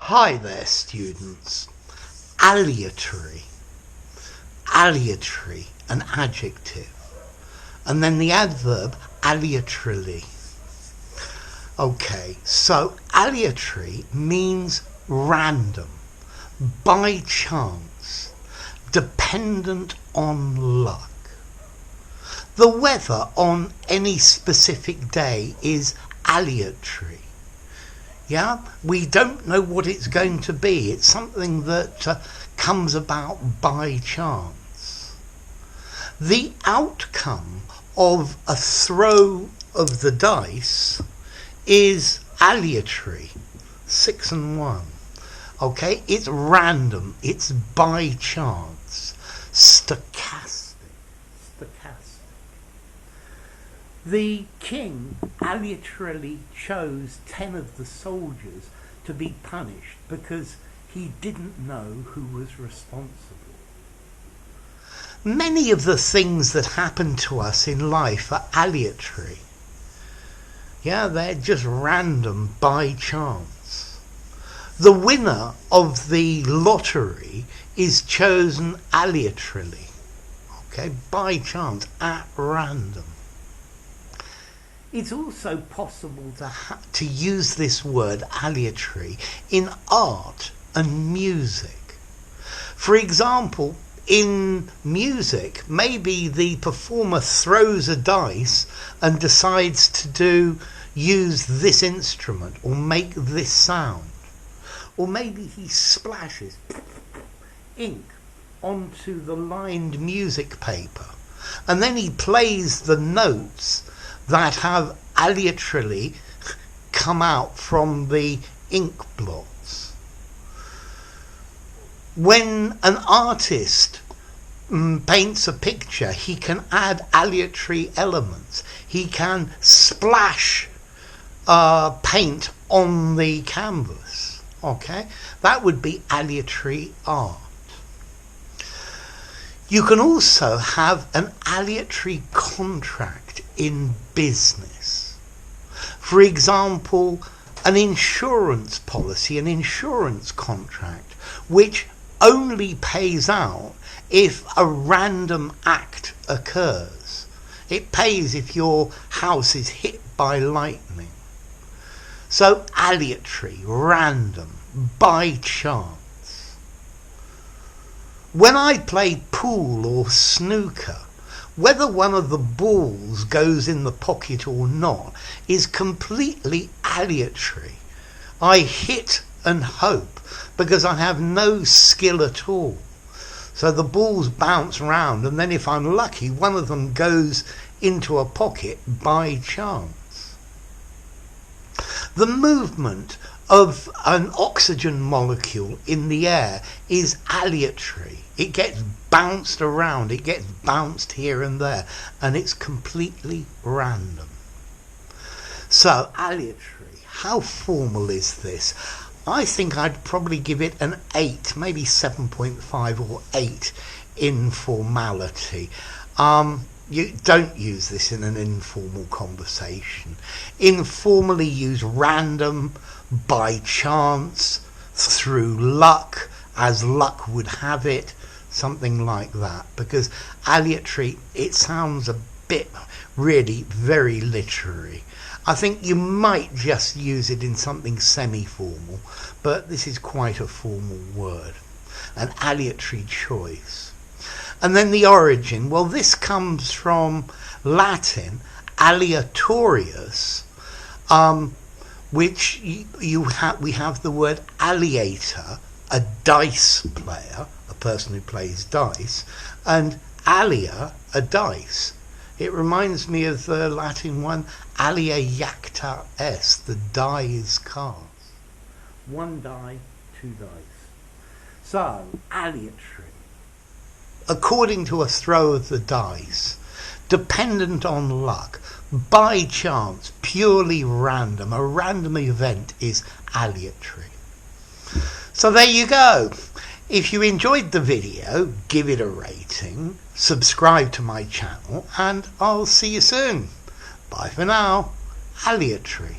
Hi there, students. Aleatory. Aleatory, an adjective. And then the adverb aleatorily. Okay, so aleatory means random, by chance, dependent on luck. The weather on any specific day is aleatory. Yeah, we don't know what it's going to be. It's something that comes about by chance. The outcome of a throw of the dice is aleatory, 6 and 1. Okay, it's random, it's by chance, stochastic. The king aleatorily chose 10 of the soldiers to be punished because he didn't know who was responsible. Many of the things that happen to us in life are aleatory. Yeah, they're just random by chance. The winner of the lottery is chosen aleatorily, okay, by chance, at random. It's also possible to use this word aleatory in art and music. For example, in music, maybe the performer throws a dice and decides to use this instrument or make this sound. Or maybe he splashes ink onto the lined music paper and then he plays the notes that have aleatorily come out from the ink blots. When an artist paints a picture, he can add aleatory elements. He can splash paint on the canvas. Okay, that would be aleatory art. You can also have an aleatory contract in business. For example, an insurance policy, an insurance contract, which only pays out if a random act occurs. It pays if your house is hit by lightning. So aleatory, random, by chance. When I play pool or snooker, whether one of the balls goes in the pocket or not is completely aleatory. I hit and hope because I have no skill at all. So the balls bounce around and then if I'm lucky, one of them goes into a pocket by chance. The movement of an oxygen molecule in the air is aleatory. It gets bounced around, it gets bounced here and there, and it's completely random. So, aleatory, how formal is this? I think I'd probably give it an 8, maybe 7.5 or 8 in formality. You don't use this in an informal conversation. Informally use random, by chance, through luck, as luck would have it, something like that. Because aleatory, it sounds a bit really very literary. I think you might just use it in something semi-formal, but this is quite a formal word. An aleatory choice. And then the origin, well, this comes from Latin, aleatorius, which we have the word aleator, a dice player, a person who plays dice, and alea, a dice. It reminds me of the Latin one, alea jacta est, the die is cast. One die, two dice. So, aleatory. According to a throw of the dice, dependent on luck, by chance, purely random, a random event is aleatory. So there you go. If you enjoyed the video, give it a rating, subscribe to my channel, and I'll see you soon. Bye for now. Aleatory.